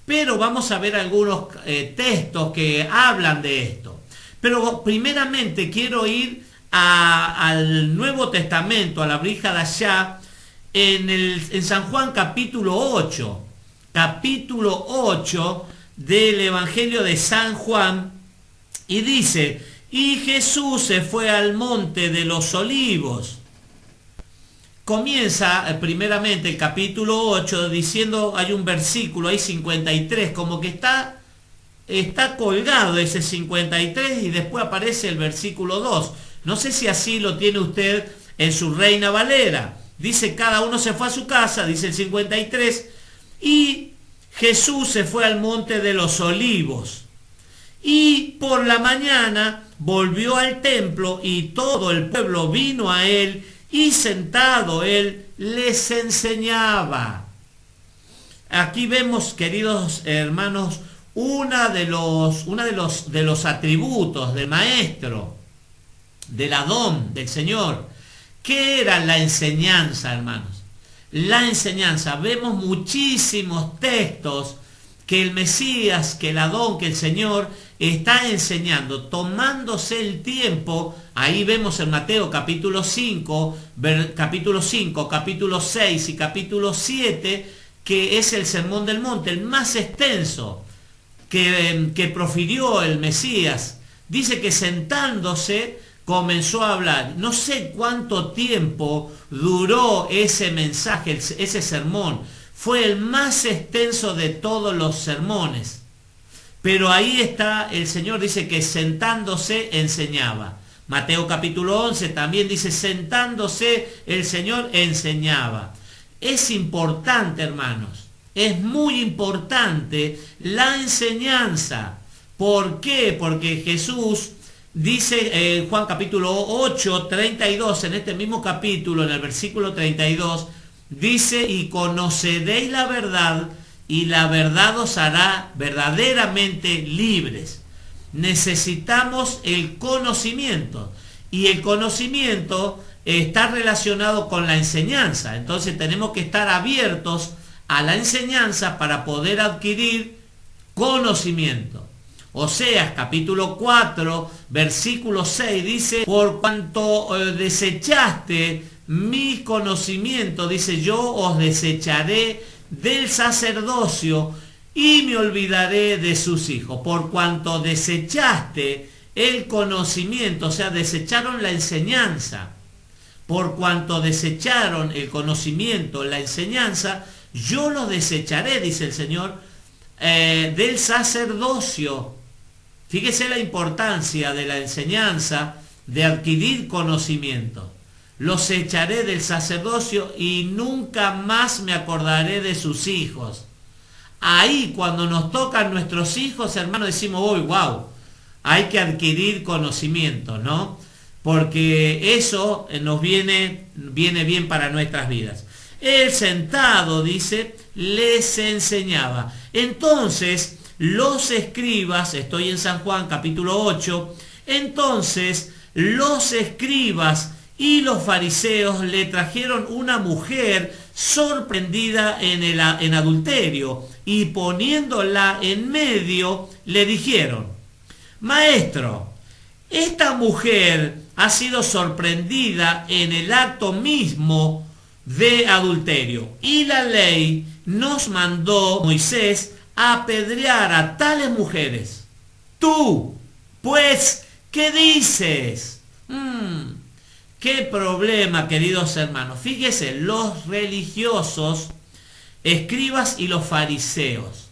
pero vamos a ver algunos textos que hablan de esto. Pero primeramente quiero ir al Nuevo Testamento, a la Brija de allá, en San Juan capítulo 8 del Evangelio de San Juan, y dice: y Jesús se fue al monte de los olivos. Comienza primeramente el capítulo 8 diciendo, hay un versículo ahí 53, como que está colgado ese 53 y después aparece el versículo 2. No sé si así lo tiene usted en su Reina Valera. Dice, cada uno se fue a su casa, dice el 53, y Jesús se fue al monte de los olivos. Y por la mañana volvió al templo y todo el pueblo vino a él, y sentado él les enseñaba. Aquí vemos, queridos hermanos, uno de los atributos del maestro, del Adón, del Señor. ¿Qué era la enseñanza, hermanos? La enseñanza. Vemos muchísimos textos que el Mesías, que el Adón, que el Señor está enseñando, tomándose el tiempo. Ahí vemos en Mateo capítulo 5, capítulo 6 y capítulo 7, que es el Sermón del Monte, el más extenso que profirió el Mesías. Dice que sentándose comenzó a hablar. No sé cuánto tiempo duró ese mensaje, ese sermón. Fue el más extenso de todos los sermones. Pero ahí está, el Señor dice que sentándose enseñaba. Mateo capítulo 11 también dice, sentándose el Señor enseñaba. Es importante, hermanos, es muy importante la enseñanza. ¿Por qué? Porque Jesús dice en Juan capítulo 8, 32, en este mismo capítulo, en el versículo 32, dice, y conoceréis la verdad, y la verdad os hará verdaderamente libres. Necesitamos el conocimiento, y el conocimiento está relacionado con la enseñanza. Entonces tenemos que estar abiertos a la enseñanza para poder adquirir conocimiento. Oseas capítulo 4, versículo 6 dice, por cuanto desechaste mi conocimiento, dice, yo os desecharé del sacerdocio y me olvidaré de sus hijos. Por cuanto desechaste el conocimiento, o sea, desecharon la enseñanza. Por cuanto desecharon el conocimiento, la enseñanza, yo los desecharé, dice el Señor, del sacerdocio. Fíjese la importancia de la enseñanza, de adquirir conocimiento. Los echaré del sacerdocio y nunca más me acordaré de sus hijos. Ahí cuando nos tocan nuestros hijos, hermanos, decimos, oh, wow, hay que adquirir conocimiento, ¿no? Porque eso nos viene bien para nuestras vidas. Él sentado, dice, les enseñaba. Entonces, los escribas, estoy en San Juan capítulo 8, entonces los escribas y los fariseos le trajeron una mujer sorprendida en adulterio, y poniéndola en medio le dijeron, maestro, esta mujer ha sido sorprendida en el acto mismo de adulterio, y la ley nos mandó Moisés a apedrear a tales mujeres. Tú, pues, ¿qué dices? Qué problema, queridos hermanos. Fíjese, los religiosos, escribas y los fariseos.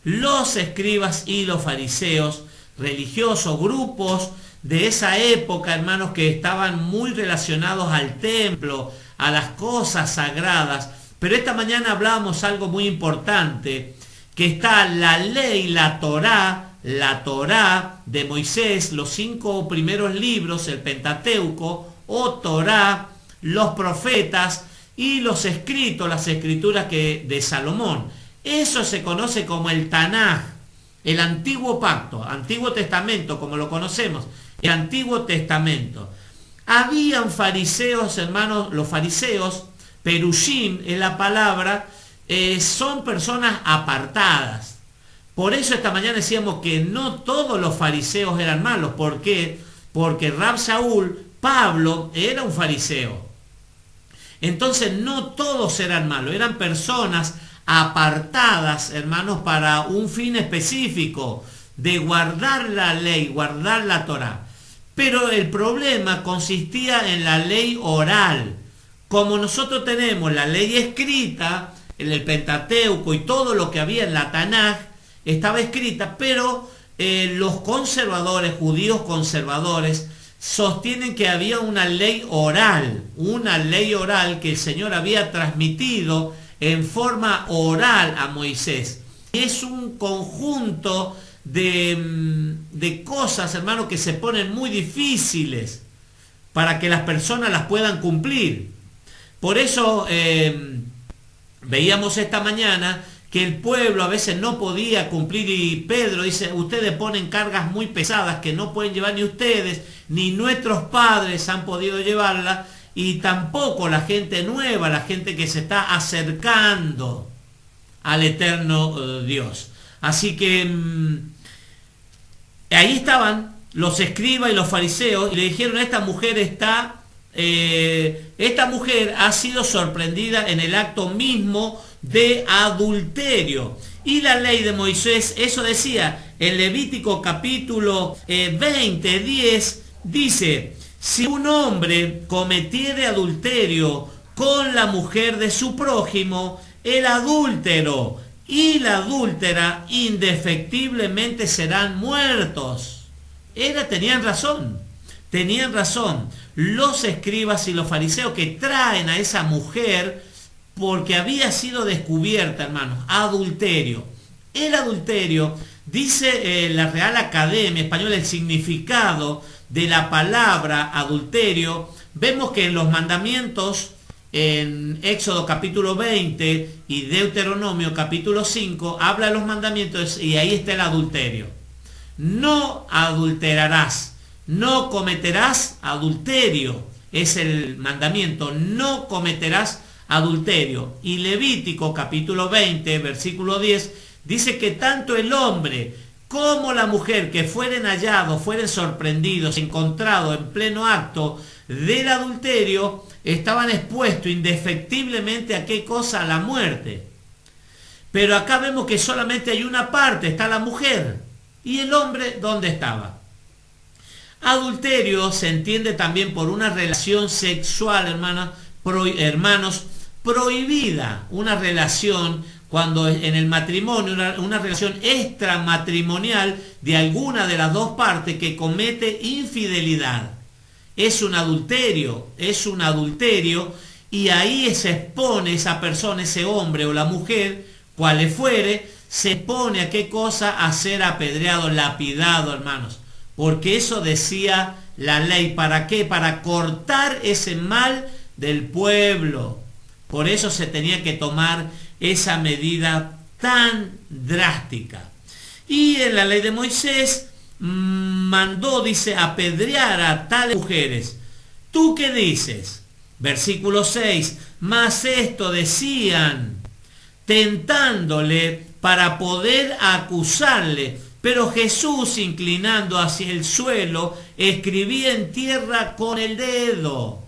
Los escribas y los fariseos, religiosos, grupos de esa época, hermanos, que estaban muy relacionados al templo, a las cosas sagradas. Pero esta mañana hablábamos algo muy importante, que está la ley, la Torá de Moisés, los 5 primeros libros, el Pentateuco, o Torá, los profetas y los escritos, las escrituras de Salomón. Eso se conoce como el Tanaj, el Antiguo Pacto, Antiguo Testamento, como lo conocemos, el Antiguo Testamento. Habían fariseos, hermanos, los fariseos, perushim es la palabra, son personas apartadas. Por eso esta mañana decíamos que no todos los fariseos eran malos. ¿Por qué? Porque Rab Shaul, Pablo, era un fariseo. Entonces no todos eran malos, eran personas apartadas, hermanos, para un fin específico de guardar la ley, guardar la Torá. Pero el problema consistía en la ley oral. Como nosotros tenemos la ley escrita, en el Pentateuco y todo lo que había en la Tanaj, estaba escrita, pero los conservadores, judíos conservadores, sostienen que había una ley oral que el Señor había transmitido en forma oral a Moisés. Es un conjunto de cosas, hermanos, que se ponen muy difíciles para que las personas las puedan cumplir. Por eso veíamos esta mañana que el pueblo a veces no podía cumplir, y Pedro dice, ustedes ponen cargas muy pesadas que no pueden llevar ni ustedes, ni nuestros padres han podido llevarla, y tampoco la gente nueva, la gente que se está acercando al eterno Dios. Así que ahí estaban los escribas y los fariseos y le dijeron, esta mujer ha sido sorprendida en el acto mismo de adulterio. Y la ley de Moisés, eso decía en Levítico capítulo 20, 10, dice, si un hombre cometiere adulterio con la mujer de su prójimo, el adúltero y la adúltera indefectiblemente serán muertos. Tenían razón los escribas y los fariseos, que traen a esa mujer porque había sido descubierta, hermanos, adulterio. El adulterio, dice la Real Academia Española, el significado de la palabra adulterio. Vemos que en los mandamientos, en Éxodo capítulo 20 y Deuteronomio capítulo 5, habla de los mandamientos y ahí está el adulterio. No adulterarás, no cometerás adulterio, es el mandamiento, no cometerás adulterio. Y Levítico capítulo 20, versículo 10, dice que tanto el hombre como la mujer que fueren hallados, fueren sorprendidos, encontrados en pleno acto del adulterio, estaban expuestos indefectiblemente a qué cosa, a la muerte. Pero acá vemos que solamente hay una parte, está la mujer. ¿Y el hombre dónde estaba? Adulterio se entiende también por una relación sexual, hermanos, prohibida. Una relación, cuando en el matrimonio, una relación extramatrimonial de alguna de las dos partes que comete infidelidad. Es un adulterio, y ahí se expone esa persona, ese hombre o la mujer, cual fuere, se expone a qué cosa, a ser apedreado, lapidado, hermanos. Porque eso decía la ley. ¿Para qué? Para cortar ese mal del pueblo. Por eso se tenía que tomar esa medida tan drástica. Y en la ley de Moisés mandó, dice, apedrear a tales mujeres. ¿Tú qué dices? Versículo 6. Mas esto decían, tentándole para poder acusarle. Pero Jesús, inclinando hacia el suelo, escribía en tierra con el dedo.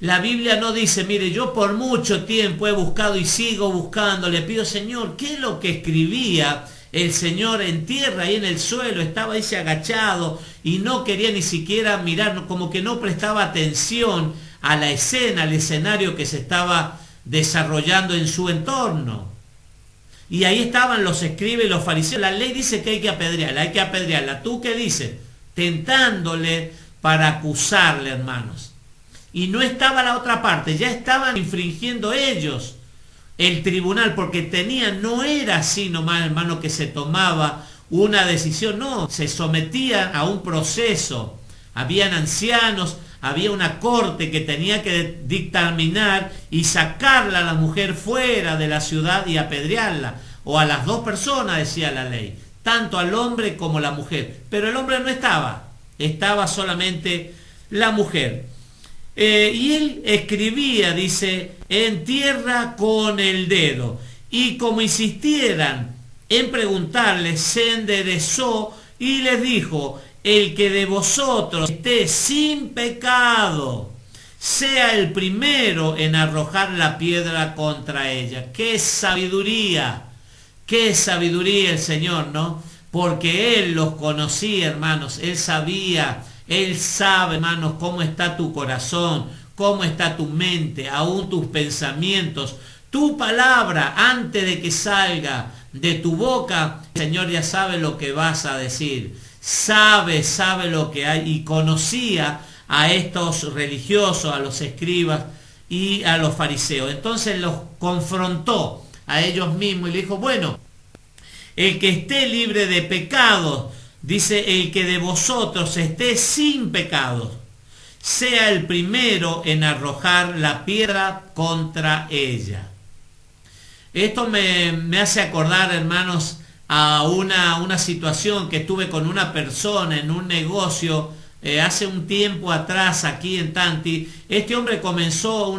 La Biblia no dice, mire, yo por mucho tiempo he buscado y sigo buscando, le pido, Señor, ¿qué es lo que escribía el Señor en tierra y en el suelo? Estaba ahí agachado y no quería ni siquiera mirar, como que no prestaba atención a la escena, al escenario que se estaba desarrollando en su entorno. Y ahí estaban los escribas y los fariseos. La ley dice que hay que apedrearla. ¿Tú qué dices? Tentándole para acusarle, hermanos. Y no estaba la otra parte, ya estaban infringiendo ellos el tribunal, porque no era así nomás, hermano, que se tomaba una decisión, no, se sometían a un proceso. Habían ancianos, había una corte que tenía que dictaminar y sacarla a la mujer fuera de la ciudad y apedrearla, o a las dos personas, decía la ley, tanto al hombre como a la mujer. Pero el hombre no estaba solamente la mujer. Y él escribía, dice, en tierra con el dedo. Y como insistieran en preguntarle, se enderezó y les dijo: el que de vosotros esté sin pecado, sea el primero en arrojar la piedra contra ella. ¡Qué sabiduría! ¡Qué sabiduría el Señor!, ¿no? Porque Él los conocía, hermanos. Él sabía, Él sabe, hermanos, cómo está tu corazón, cómo está tu mente, aún tus pensamientos. Tu palabra, antes de que salga de tu boca, el Señor ya sabe lo que vas a decir. Sabe lo que hay, y conocía a estos religiosos, a los escribas y a los fariseos. Entonces los confrontó a ellos mismos y le dijo: bueno, el que esté libre de pecados, dice, el que de vosotros esté sin pecados, sea el primero en arrojar la piedra contra ella. Esto me hace acordar, hermanos, a una situación que tuve con una persona en un negocio hace un tiempo atrás aquí en Tanti. Este hombre comenzó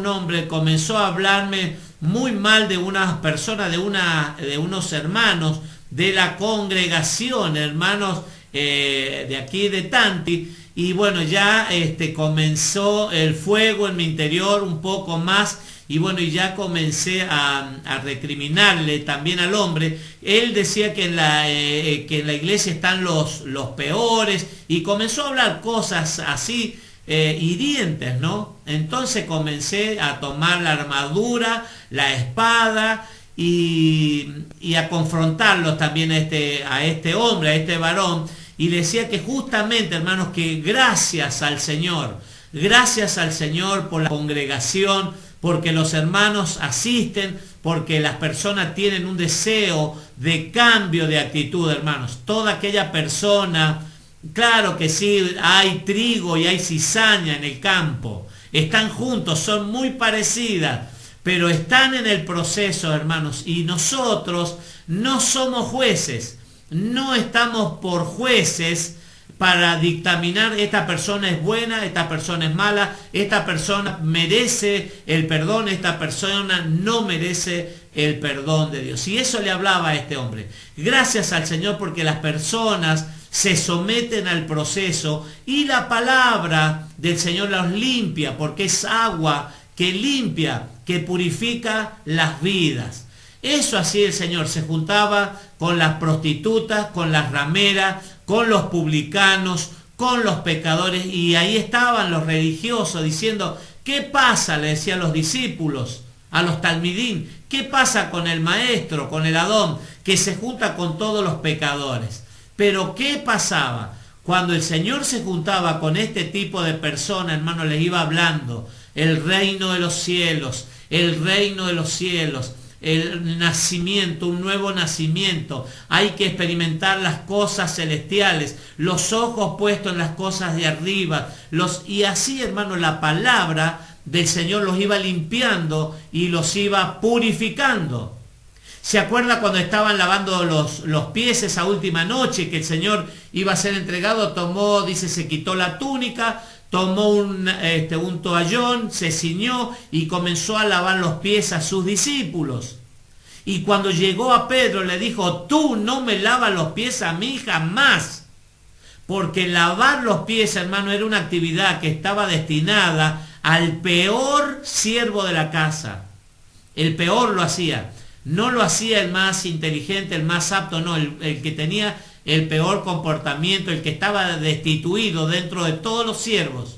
a hablarme muy mal de unas personas, de unos hermanos de la congregación, hermanos de aquí de Tanti. Y bueno, ya comenzó el fuego en mi interior un poco más. Y bueno, y ya comencé a recriminarle también al hombre. Él decía que en la iglesia están los peores, y comenzó a hablar cosas así hirientes, ¿no? Entonces comencé a tomar la armadura, la espada, y a confrontarlos también a este hombre, a este varón. Y le decía que justamente, hermanos, que gracias al Señor por la congregación, porque los hermanos asisten, porque las personas tienen un deseo de cambio de actitud, hermanos. Toda aquella persona, claro que sí, hay trigo y hay cizaña en el campo, están juntos, son muy parecidas, pero están en el proceso, hermanos. Y nosotros no somos jueces, no estamos por jueces para dictaminar: esta persona es buena, esta persona es mala, esta persona merece el perdón, esta persona no merece el perdón de Dios. Y eso le hablaba a este hombre. Gracias al Señor porque las personas se someten al proceso y la palabra del Señor los limpia, porque es agua que limpia, que purifica las vidas. Eso así el Señor se juntaba con las prostitutas, con las rameras, con los publicanos, con los pecadores, y ahí estaban los religiosos diciendo: ¿qué pasa?, le decían los discípulos a los talmidín, ¿qué pasa con el maestro, con el Adón, que se junta con todos los pecadores? Pero ¿qué pasaba? Cuando el Señor se juntaba con este tipo de personas, hermano, les iba hablando: el reino de los cielos, el reino de los cielos, el nacimiento, un nuevo nacimiento. Hay que experimentar las cosas celestiales, los ojos puestos en las cosas de arriba. Y así, hermano, la palabra del Señor los iba limpiando y los iba purificando. ¿Se acuerda cuando estaban lavando los pies esa última noche que el Señor iba a ser entregado? Se quitó la túnica, tomó un toallón, se ciñó y comenzó a lavar los pies a sus discípulos. Y cuando llegó a Pedro le dijo: tú no me lavas los pies a mí jamás. Porque lavar los pies, hermano, era una actividad que estaba destinada al peor siervo de la casa. El peor lo hacía. No lo hacía el más inteligente, el más apto, no, el que tenía el peor comportamiento, el que estaba destituido dentro de todos los siervos.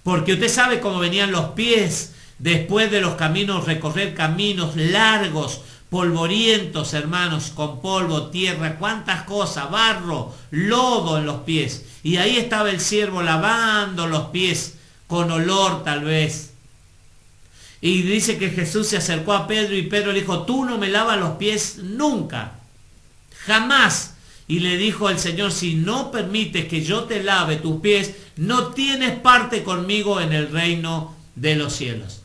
Porque usted sabe cómo venían los pies después de los caminos, recorrer caminos largos, polvorientos, hermanos, con polvo, tierra, cuántas cosas, barro, lodo en los pies. Y ahí estaba el siervo lavando los pies, con olor tal vez. Y dice que Jesús se acercó a Pedro y Pedro le dijo: tú no me lavas los pies nunca, jamás. Y le dijo el Señor: si no permites que yo te lave tus pies, no tienes parte conmigo en el reino de los cielos.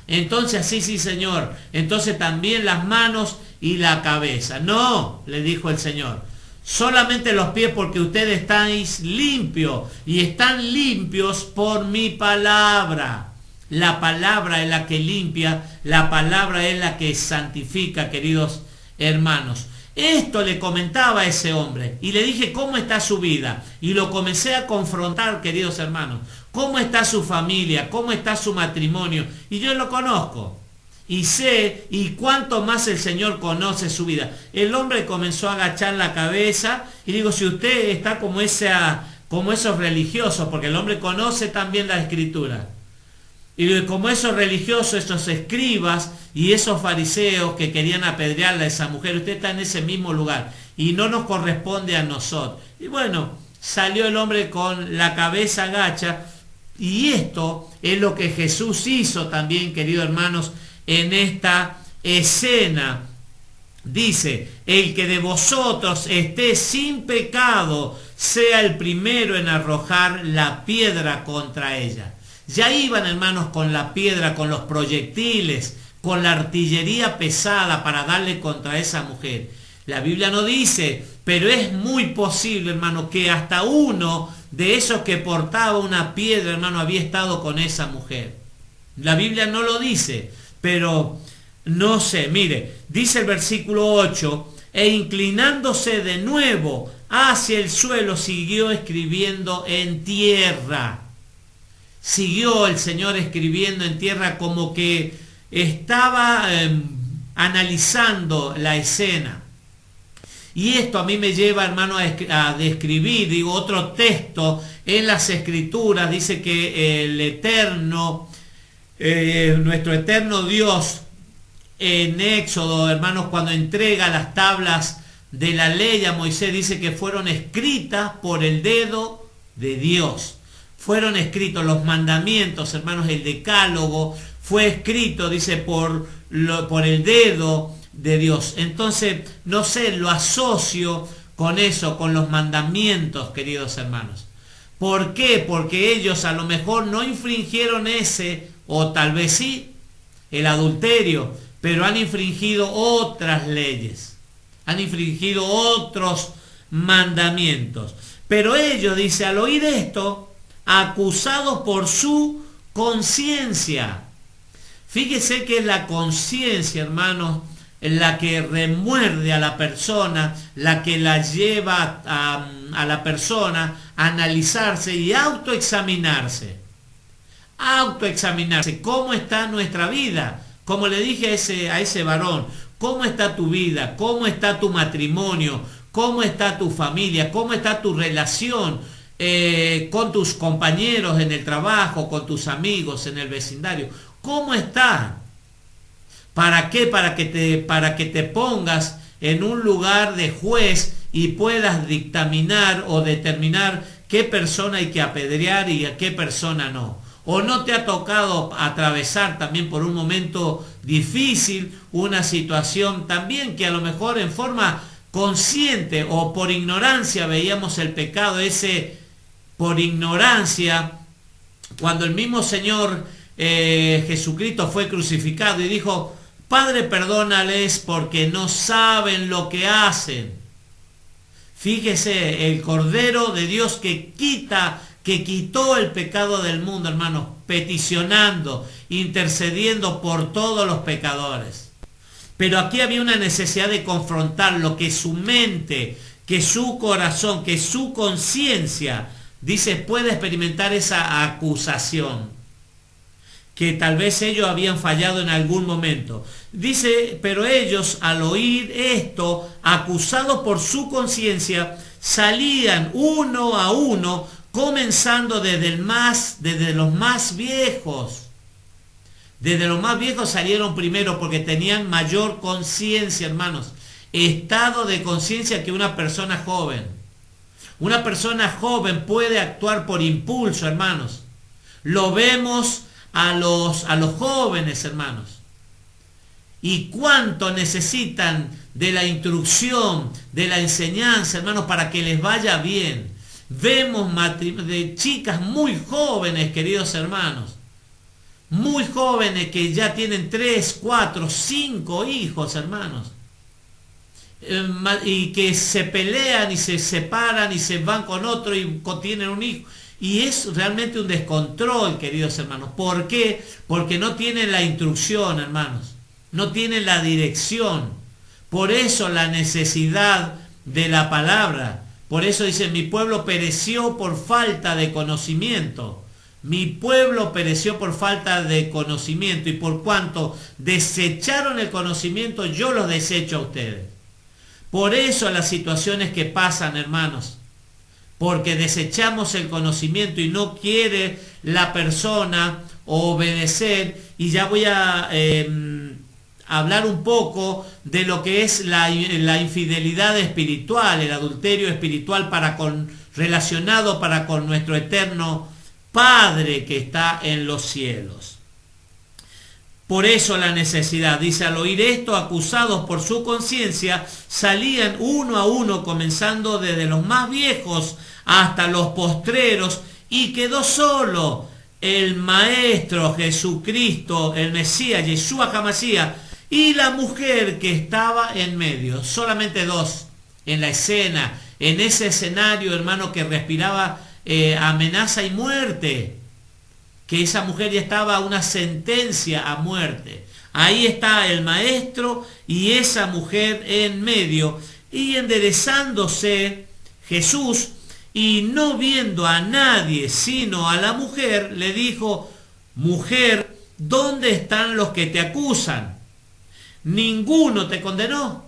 Entonces sí, Señor, entonces también las manos y la cabeza. No, le dijo el Señor, solamente los pies, porque ustedes estáis limpios y están limpios por mi palabra. La palabra es la que limpia, la palabra es la que santifica, queridos hermanos. Esto le comentaba a ese hombre y le dije cómo está su vida y lo comencé a confrontar, queridos hermanos, cómo está su familia, cómo está su matrimonio, y yo lo conozco y sé, y cuánto más el Señor conoce su vida. El hombre comenzó a agachar la cabeza y digo, si usted está como esos religiosos, porque el hombre conoce también la Escritura, y como esos religiosos, esos escribas y esos fariseos que querían apedrearle a esa mujer, usted está en ese mismo lugar y no nos corresponde a nosotros. Y bueno, salió el hombre con la cabeza agacha, y esto es lo que Jesús hizo también, queridos hermanos, en esta escena. Dice, el que de vosotros esté sin pecado, sea el primero en arrojar la piedra contra ella. Ya iban, hermanos, con la piedra, con los proyectiles, con la artillería pesada para darle contra esa mujer. La Biblia no dice, pero es muy posible, hermano, que hasta uno de esos que portaba una piedra, hermano, había estado con esa mujer. La Biblia no lo dice, pero no sé. Mire, dice el versículo 8, e inclinándose de nuevo hacia el suelo, siguió escribiendo en tierra. Siguió el Señor escribiendo en tierra, como que estaba analizando la escena. Y esto a mí me lleva, hermano, a describir, digo, otro texto en las Escrituras. Dice que el eterno, nuestro eterno Dios, en Éxodo, hermanos, cuando entrega las tablas de la ley a Moisés, dice que fueron escritas por el dedo de Dios. Fueron escritos los mandamientos, hermanos, el decálogo fue escrito, dice, por el dedo de Dios. Entonces, no sé, lo asocio con eso, con los mandamientos, queridos hermanos. ¿Por qué? Porque ellos a lo mejor no infringieron ese, o tal vez sí, el adulterio, pero han infringido otras leyes, han infringido otros mandamientos. Pero ellos, dice, al oír esto, acusados por su conciencia. Fíjese que es la conciencia, hermanos, la que remuerde a la persona, la que la lleva a la persona a analizarse y autoexaminarse. Autoexaminarse. ¿Cómo está nuestra vida? Como le dije a ese varón, ¿cómo está tu vida? ¿Cómo está tu matrimonio? ¿Cómo está tu familia? ¿Cómo está tu relación con tus compañeros en el trabajo, con tus amigos en el vecindario? ¿Cómo está? ¿Para qué? Para que te pongas en un lugar de juez y puedas dictaminar o determinar qué persona hay que apedrear y a qué persona no. ¿O no te ha tocado atravesar también por un momento difícil, una situación también que a lo mejor en forma consciente o por ignorancia veíamos el pecado ese, por ignorancia, cuando el mismo Señor Jesucristo fue crucificado y dijo, Padre, perdónales porque no saben lo que hacen? Fíjese, el Cordero de Dios que quitó el pecado del mundo, hermanos, peticionando, intercediendo por todos los pecadores. Pero aquí había una necesidad de confrontarlo, que su mente, que su corazón, que su conciencia, dice, puede experimentar esa acusación, que tal vez ellos habían fallado en algún momento. Dice, pero ellos al oír esto, acusados por su conciencia, salían uno a uno, comenzando desde los más viejos. Desde los más viejos salieron primero porque tenían mayor conciencia, hermanos. Estado de conciencia que una persona joven. Una persona joven puede actuar por impulso, hermanos. Lo vemos a los jóvenes, hermanos. Y cuánto necesitan de la instrucción, de la enseñanza, hermanos, para que les vaya bien. Vemos de chicas muy jóvenes, queridos hermanos, muy jóvenes que ya tienen 3, 4, 5 hijos, hermanos, y que se pelean y se separan y se van con otro y tienen un hijo. Y es realmente un descontrol, queridos hermanos. ¿Por qué? Porque no tienen la instrucción, hermanos. No tienen la dirección. Por eso la necesidad de la palabra. Por eso dice, mi pueblo pereció por falta de conocimiento. Mi pueblo pereció por falta de conocimiento, y por cuanto desecharon el conocimiento, yo los desecho a ustedes. Por eso las situaciones que pasan, hermanos, porque desechamos el conocimiento y no quiere la persona obedecer. Y ya voy a hablar un poco de lo que es la infidelidad espiritual, el adulterio espiritual relacionado para con nuestro eterno Padre que está en los cielos. Por eso la necesidad, dice, al oír esto, acusados por su conciencia, salían uno a uno, comenzando desde los más viejos hasta los postreros, y quedó solo el Maestro Jesucristo, el Mesías, Yeshua HaMashiach, y la mujer que estaba en medio. Solamente dos en la escena, en ese escenario, hermano, que respiraba amenaza y muerte, que esa mujer ya estaba a una sentencia a muerte. Ahí está el Maestro y esa mujer en medio, y enderezándose Jesús, y no viendo a nadie sino a la mujer, le dijo, mujer, ¿dónde están los que te acusan? ¿Ninguno te condenó?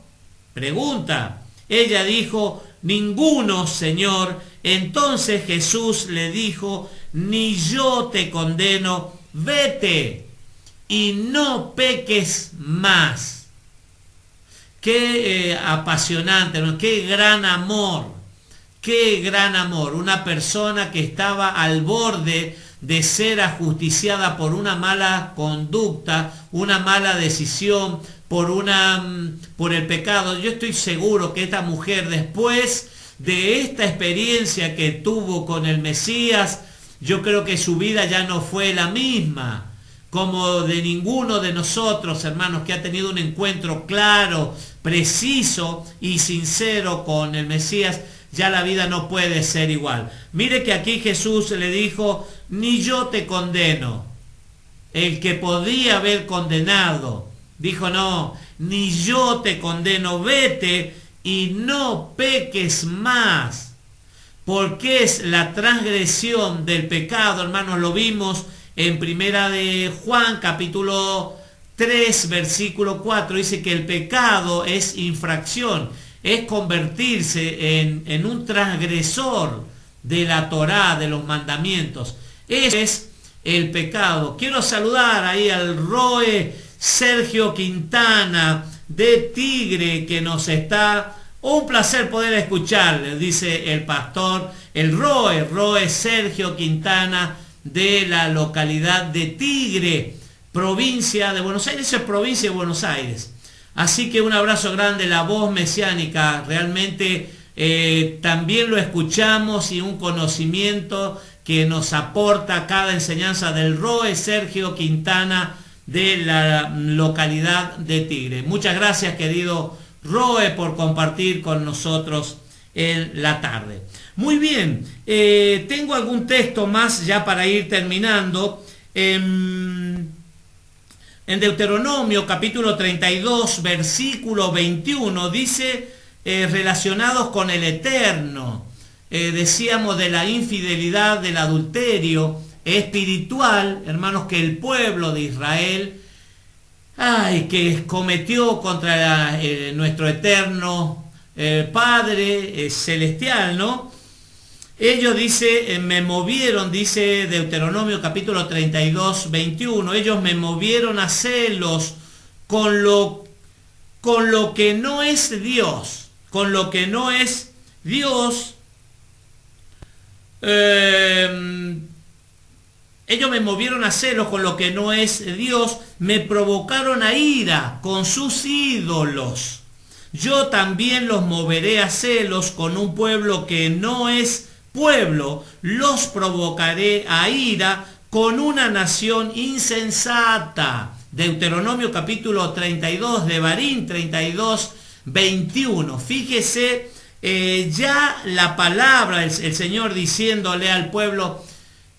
Pregunta. Ella dijo, ninguno, Señor. Entonces Jesús le dijo, ni yo te condeno, vete y no peques más. Qué apasionante, ¿no? Qué gran amor, qué gran amor. Una persona que estaba al borde de ser ajusticiada por una mala conducta, una mala decisión, por el pecado. Yo estoy seguro que esta mujer, después de esta experiencia que tuvo con el Mesías, yo creo que su vida ya no fue la misma, como de ninguno de nosotros, hermanos, que ha tenido un encuentro claro, preciso y sincero con el Mesías. Ya la vida no puede ser igual. Mire que aquí Jesús le dijo, ni yo te condeno. El que podía haber condenado, dijo, no, ni yo te condeno, vete y no peques más. Porque es la transgresión del pecado, hermanos, lo vimos en primera de Juan, capítulo 3, versículo 4, dice que el pecado es infracción, es convertirse en un transgresor de la Torá, de los mandamientos. Ese es el pecado. Quiero saludar ahí al Roe Sergio Quintana de Tigre, que nos está... Un placer poder escucharle, dice el pastor, el Roe Sergio Quintana, de la localidad de Tigre, provincia de Buenos Aires, es provincia de Buenos Aires. Así que un abrazo grande, la voz mesiánica, realmente también lo escuchamos, y un conocimiento que nos aporta cada enseñanza del Roe Sergio Quintana de la localidad de Tigre. Muchas gracias, querido Roe, por compartir con nosotros en la tarde. Muy bien, tengo algún texto más ya para ir terminando. En Deuteronomio capítulo 32 versículo 21 dice, relacionados con el Eterno, decíamos de la infidelidad, del adulterio espiritual, hermanos, que el pueblo de Israel que cometió contra nuestro eterno Padre celestial, ¿no? Ellos, dice, me movieron, dice Deuteronomio capítulo 32, 21, ellos me movieron a celos con lo que no es Dios, con lo que no es Dios. Ellos me movieron a celos con lo que no es Dios, me provocaron a ira con sus ídolos. Yo también los moveré a celos con un pueblo que no es pueblo, los provocaré a ira con una nación insensata. Deuteronomio capítulo 32, Devarim 32, 21. Fíjese, ya la palabra, el Señor diciéndole al pueblo,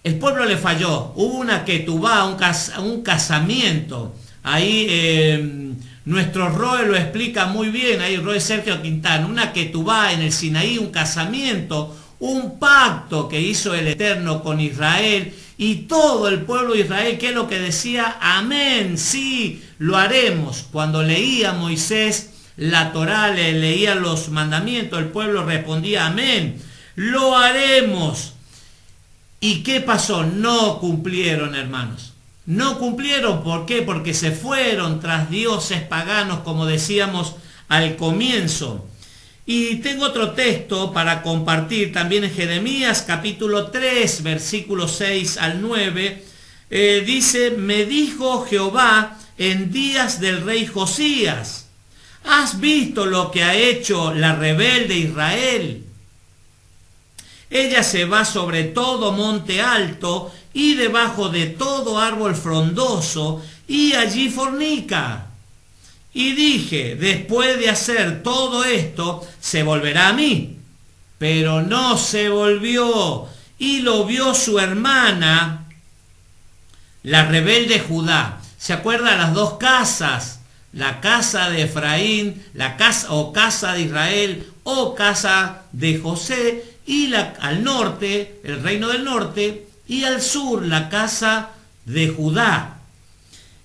el pueblo le falló, hubo una ketubá, un casamiento, ahí Nuestro Roe lo explica muy bien, ahí Roe Sergio Quintana, una ketubá en el Sinaí, un casamiento, un pacto que hizo el Eterno con Israel y todo el pueblo de Israel, que es lo que decía, amén, sí, lo haremos. Cuando leía Moisés la Torá, le leía los mandamientos, el pueblo respondía, amén, lo haremos. ¿Y qué pasó? No cumplieron, hermanos. No cumplieron, ¿por qué? Porque se fueron tras dioses paganos, como decíamos al comienzo. Y tengo otro texto para compartir también en Jeremías capítulo 3, versículos 6 al 9. Dice, me dijo Jehová en días del rey Josías, ¿has visto lo que ha hecho la rebelde Israel? Ella se va sobre todo monte alto y debajo de todo árbol frondoso, y allí fornica. Y dije, después de hacer todo esto, se volverá a mí. Pero no se volvió, y lo vio su hermana, la rebelde Judá. ¿Se acuerdan las dos casas? La casa de Efraín, la casa o casa de Israel o casa de José, y al norte, el reino del norte, y al sur, la casa de Judá.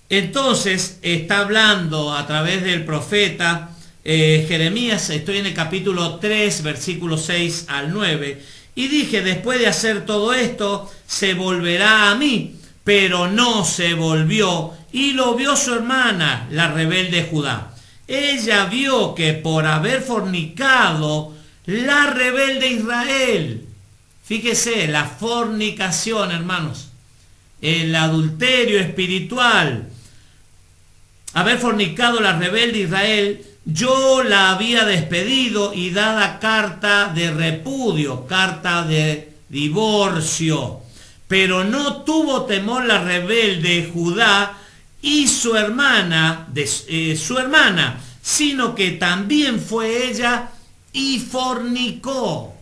Entonces está hablando a través del profeta Jeremías, estoy en el capítulo 3, versículos 6 al 9, y dije, después de hacer todo esto, se volverá a mí, pero no se volvió, y lo vio su hermana, la rebelde Judá. Ella vio que por haber fornicado la rebelde Israel, fíjese, la fornicación, hermanos, el adulterio espiritual, haber fornicado la rebelde Israel, yo la había despedido y dada carta de repudio, carta de divorcio. Pero no tuvo temor la rebelde Judá y su hermana, sino que también fue ella y fornicó.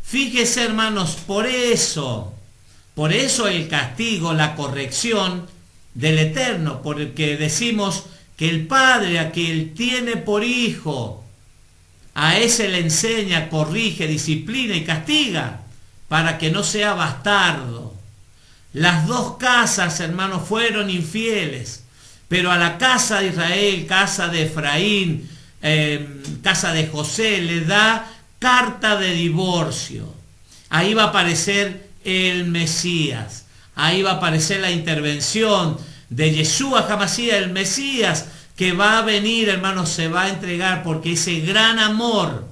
Fíjese, hermanos, por eso el castigo, la corrección del Eterno, porque decimos que el Padre a quien tiene por hijo, a ese le enseña, corrige, disciplina y castiga, para que no sea bastardo. Las dos casas, hermanos, fueron infieles, pero a la casa de Israel, casa de Efraín, casa de José, le da carta de divorcio. Ahí va a aparecer el Mesías, ahí va a aparecer la intervención de Yeshua HaMashiach, el Mesías, que va a venir, hermanos, se va a entregar, porque ese gran amor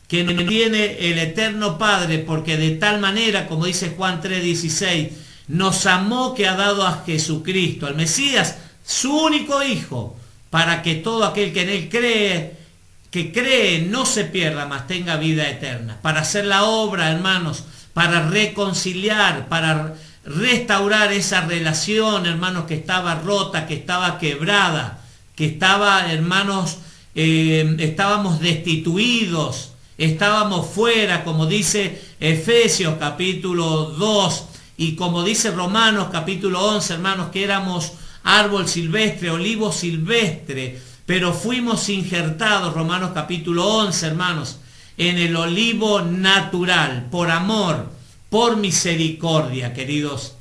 que tiene el Eterno Padre, porque de tal manera, como dice Juan 3:16, nos amó que ha dado a Jesucristo, al Mesías, su único Hijo, para que todo aquel que en él cree, no se pierda, mas tenga vida eterna. Para hacer la obra, hermanos, para reconciliar, para restaurar esa relación, hermanos, que estaba rota, que estaba quebrada, que estaba, hermanos, estábamos destituidos, estábamos fuera, como dice Efesios capítulo 2, y como dice Romanos capítulo 11, hermanos, que éramos árbol silvestre, olivo silvestre, pero fuimos injertados, Romanos capítulo 11, hermanos, en el olivo natural, por amor, por misericordia, queridos